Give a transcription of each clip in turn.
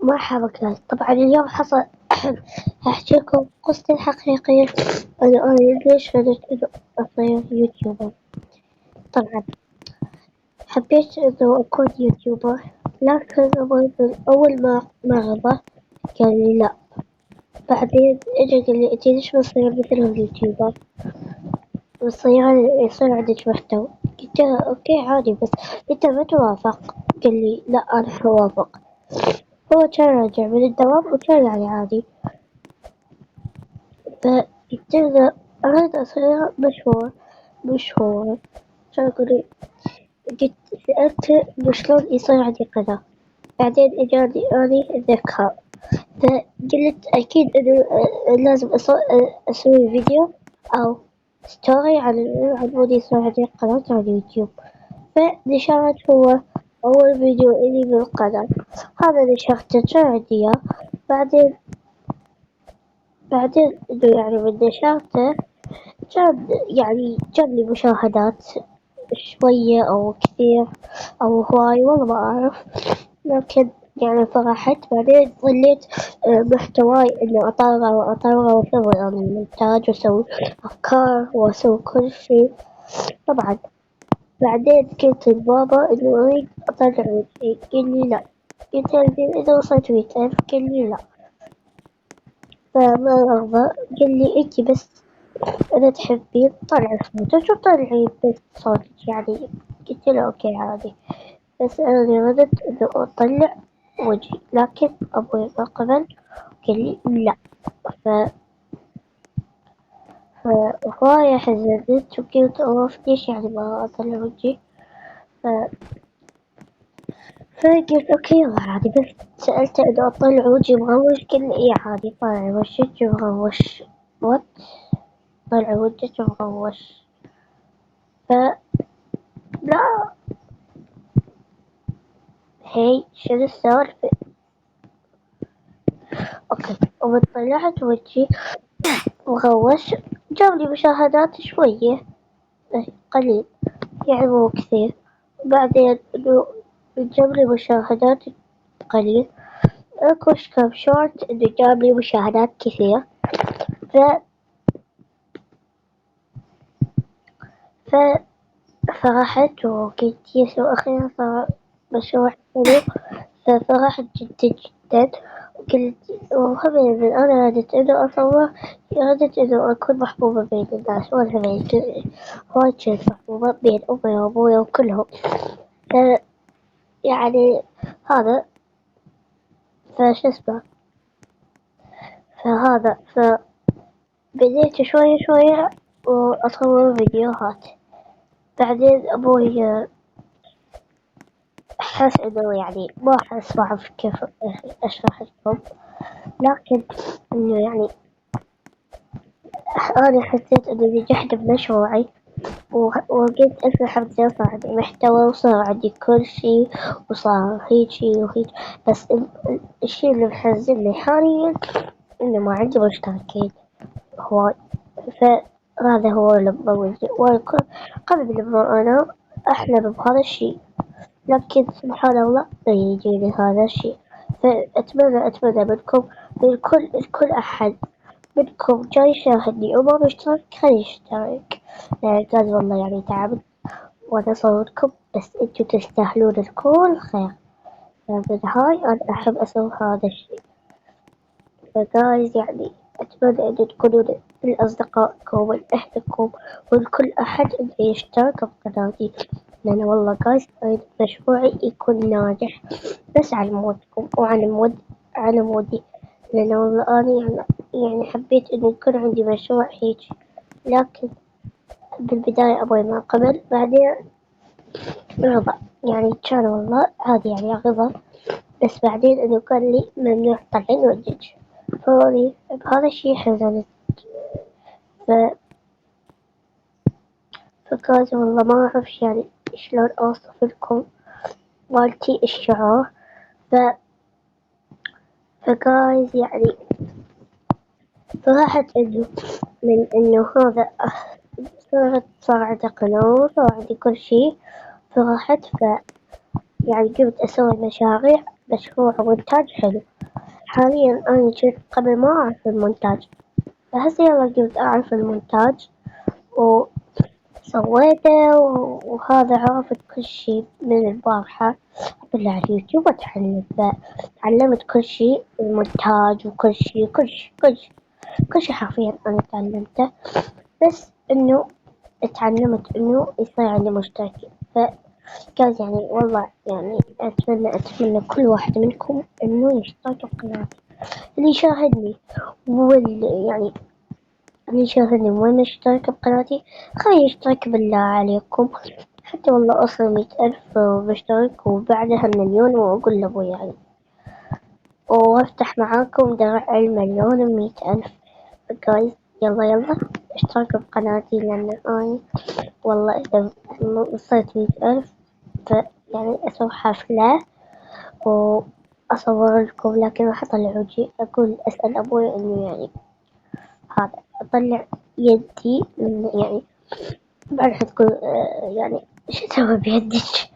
مرحبا جايز، طبعا اليوم حصل هحكي لكم قصتي الحقيقية. أنا ليش بدأت إنه أصير يوتيوبر. طبعا حبيت إنه أكون يوتيوبر، لكن أبوي من أول ما مرضى قال لي لا. بعدين إجا قال لي أنتي ليش ما تصير مثل اليوتيوبر، يصير عندك محتوى. قلت له أوكي عادي، بس أنت ما توافق. قال لي لا أنا حوافق. هو كان راجع من الدوام وكان يعني عادي، فقلت له أريد أصير مشهور. فقال قلت سألته شلون يصير عندي قناة. بعدين إجاني أني الذكاء، فقلت أكيد إنه لازم أسوي فيديو أو ستوري عن مود يصير عندي قناة على اليوتيوب. فنشرت هو أول فيديو إلي بالقناة، هذا نشرته كان عندي إياه. بعدين إنه يعني من نشرته جاب لي مشاهدات شوية أو كثير أو هواي، والله ما أعرف. لكن يعني فرحت. بعدين ظليت محتواي إني أطور وأسوي أنا المونتاج وأسوي أفكار وأسوي كل شي. طبعا بعدين قلت لبابا إنه أريد أطلع وجهي، قال لي لا. قلت له زين إذا وصلت 100,000، قال لي لا. فما رغبة. قال لي أنتي بس إذا تحبين طلعي صوتك وطلعي بس صوتك يعني. قلت له أوكي عادي، بس أنا ردت إنه أطلع وجهي، لكن أبوي ما قبل. قال لي لا. ف فهواية حزنت وقلت أوف ليش يعني ما أطلع وجهي. ف... فقلت أوكي يلا عادي، بس سألته إنه أطلع وجهي مغوش، قال لي إيه عادي طلعي وجهك مغوش. وات؟ طلعي وجهك مغوش؟ فلا. هي شنو السالفة؟ أوكي، وطلعت وجهي مغوش. جاب لي مشاهدات شوية، قليل يعني مو كثير. بعدين إنه جاب لي مشاهدات قليل. اكو كم شورت إنه جاب لي مشاهدات كثير. ف ف فرحت وقلت يسوع أخيرا صار مشروع حلو. ففرحت جدا جدا. قلت وهم من أنا ردت إنه أصور، ردت إنه أكون محبوبة بين الناس، وأنا وايد كنت محبوبة بين أمي وأبوي وكلهم. ف- يعني هذا فش اسمه فهذا فبديت شوية شوية وأصور فيديوهات. بعدين أبوي حس إنه يعني ما أحس، ما أعرف كيف أشرح لكم، لكن إنه يعني أنا حسيت إني نجحت بمشروعي. وقلت الحمد لله صار عندي محتوى وصار عندي كل شي، وصار هيجي وهيج. بس الشي اللي محزنني حاليا إنه ما عندي مشتركين هواي. فهذا هو اللي بوجه قبل لما أنا أحلم بهذا الشي، لكن سبحان الله لا يجيني هذا الشي. فأتمنى منكم، الكل أحد منكم جاي يشاهدني وما مشترك خليه يشترك، لازم والله يعني تعبت وأنا صورتكم، بس انتوا تستاهلون الكل خير. فبالنهاية أنا أحب أسوي هذا الشي. فجايز يعني أتمنى أن تكونوا من أصدقائكم ومن أهلكم وكل أحد إنه يشترك بقناتي، لأن والله جايز أريد مشروعي يكون ناجح، بس على مودكم على مودي. لأن والله أنا يعني حبيت إنه يكون عندي مشروع هيج، لكن بالبداية أبوي ما قبل. بعدين رضى، يعني كان والله عادي يعني رضى، بس بعدين إنه قال لي ممنوع تطلعين وجهك. فاني بهذا الشي حزنت. ف... فقاعد والله ما أعرف يعني شلون أوصف لكم مالتي الشعور. ف... فقاعد يعني فرحت إنه من إنه هذا صار عندي قناة وصار عندي كل شي. فرحت يعني قمت أسوي مشاريع، مشروع وإنتاج حلو. حاليا أنا جيت قبل ما أعرف المونتاج، فهسه يلا قلت أعرف المونتاج وسويته وهذا عرفت كل شي من البارحة. أطلع على اليوتيوب وأتعلم، فتعلمت كل شي، المونتاج وكل شي كل شي كل شي كل شي حرفيا أنا تعلمته. بس إنه اتعلمت إنه يصير عندي مشتركين، فكان يعني والله يعني أتمنى كل واحد منكم إنه يشترك بقناتي، اللي يشاهدني يعني اللي يشاهدني وما يشترك بقناتي خليه يشترك بالله عليكم، حتى والله أصل 100,000 بشترك وبعدها مليون وأقول لأبوي يعني، وأفتح معاكم درع المليون و100,000. جايز يلا اشتركوا بقناتي، لأن أنا والله إذا وصلت 100,000 يعني أسوي حفلة وأصور لكم، لكن راح أطلع وجهي أقول أسأل أبوي إنه يعني هذا أطلع يدي من يعني بعد تقول يعني شو أسوي بيدك.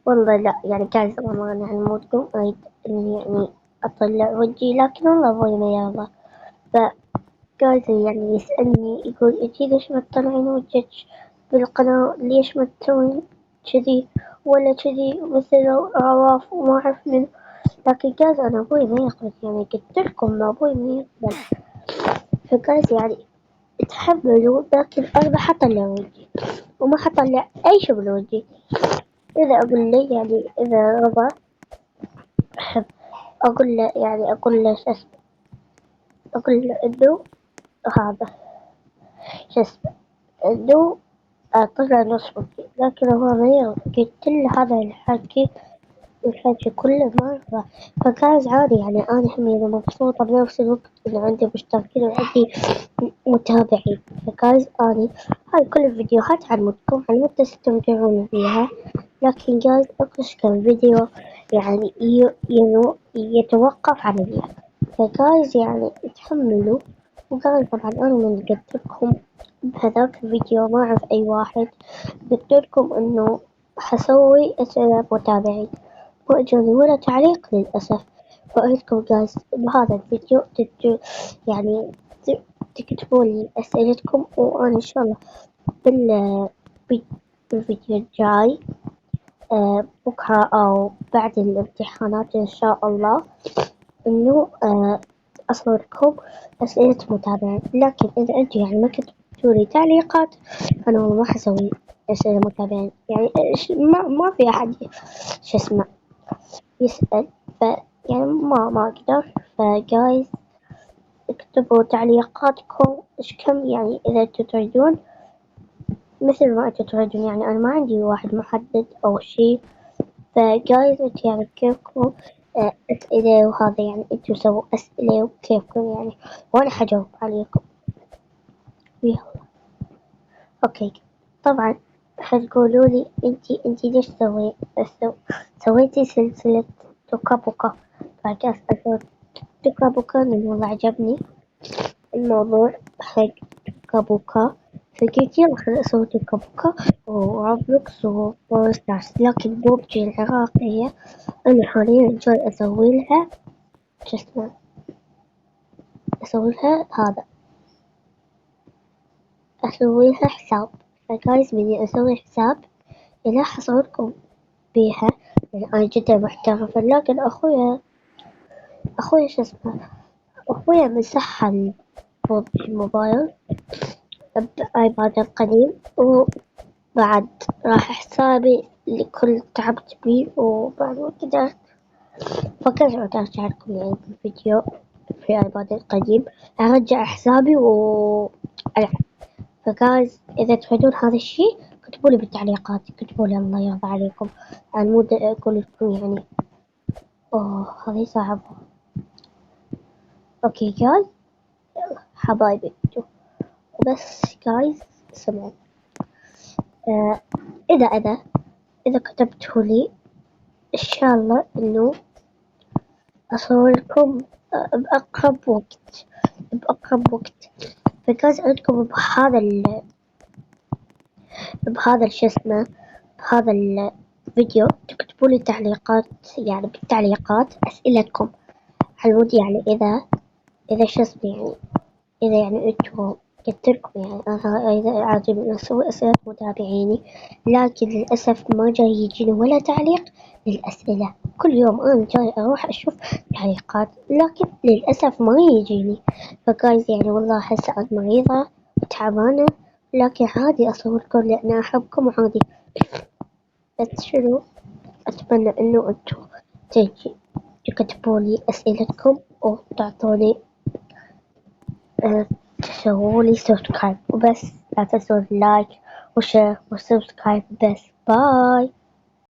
والله لا يعني كان زمان عن مودكم أريد إني يعني أطلع وجهي، لكن والله أبوي ما يرضى. فقال يعني يسألني يقول إنتي ليش ما تطلعين وجهك بالقناة، ليش ما تسوين جذي ولا جذي مثل رواف وما أعرف من، لكن قال أنا أبوي ما يقبل، يعني قلت لكم أبوي ما يقبل. فقال يعني تحملوا، لكن أنا ما حطلع وجهي وما حطلع أي شي بوجهي. إذا أقول لي يعني إذا رضى أحب أقول له يعني أقول له شو اسمه، أقول له إنه هذا شو اسمه إنه أطلع نص وجهي، لكن هو ما يرضى. قلت له هذا الحكي كله ما يرضى. فكان عادي يعني أنا حميدة مبسوطة بنفس الوقت إنه عندي مشتركين وعندي متابعين. فكان أنا هاي كل الفيديوهات علمتكم تستمتعون بيها، لكن جايز أقص كم فيديو يعني يتوقف عن اللعب. فجايز يعني تحملوا. وجايز طبعا أنا من قلتلكم بهذاك الفيديو ما أعرف أي واحد قلتلكم إنه حسوي أسئلة متابعين وأجوني ولا تعليق للأسف. فأريدكم جايز بهذا الفيديو يعني تكتبوا لي أسئلتكم، وأنا إن شاء الله بال بالفيديو الجاي بكرة أو بعد الامتحانات إن شاء الله إنه أصور لكم أسئلة متابعين. لكن إذا أنتوا يعني ما كتبتوا لي تعليقات أنا والله ما حسوي أسئلة متابعين، يعني ما في أحد شو اسمه يسأل، يعني ما أقدر. فجايز اكتبوا تعليقاتكم إيش كم يعني إذا أنتوا تريدون، مثل ما أنتوا تريدون، يعني أنا ما عندي واحد محدد أو شي. فجايز انتوا يعني كيفكم أسئلة وهذا، يعني انتوا سووا أسئلة وكيفكم يعني وأنا حجاوب عليكم. يلا أوكي. طبعا حتقولوا لي انتي ليش سويتي سلسلة توكا بوكا. فجأة أسوي توكا بوكا لأن والله عجبني الموضوع حق توكا بوكا، فقلت يلا خليني أسوي توكا بوكا وروبلوكس وستارز. لكن بوبجي العراقية أنا حاليا جاي أسوي لها شو اسمه، أسوي لها هذا، أسوي لها حساب. فجايز مني أسوي حساب إذا حصوركم بيها، يعني أنا جدا محترفة. لكن أخويا شو اسمه، أخويا مسحها الموبايل بآيباد القديم، وبعد راح حسابي اللي كل تعبت بيه وبعد ما قدرت، فكرت أرجع لكم يعني بالفيديو في آيباد القديم أرجع حسابي وألعب. فجايز إذا تريدون هذا الشي كتبوا لي بالتعليقات، كتبوا لي الله يرضى عليكم، أنا مو أقول لكم يعني هذه صعبة. أوكي جايز حبايبي وبس جايز سمعوا آه إذا كتبتوا لي إن شاء الله إنه أصور لكم بأقرب وقت. فجايز عندكم بهذا شو اسمه، بهذا الفيديو تكتبوا لي تعليقات، يعني بالتعليقات أسئلتكم حلمود يعني إذا شو اسمه يعني إذا يعني أنتوا قلت لكم يعني أنا إذا عاجبني أسوي أسئلة متابعيني، لكن للأسف ما جاي يجيني ولا تعليق للأسئلة. كل يوم أنا جاي أروح أشوف تعليقات لكن للأسف ما يجيني. فجايز يعني والله أحس أنا مريضة وتعبانة، لكن عادي أصوركم لأن أحبكم عادي. بس شنو أتمنى إنه أنتوا تجي تكتبولي أسئلتكم وتعطوني تسوولي سبسكرايب وبس. لا تنسون لايك وشير وسبسكرايب بس. باي.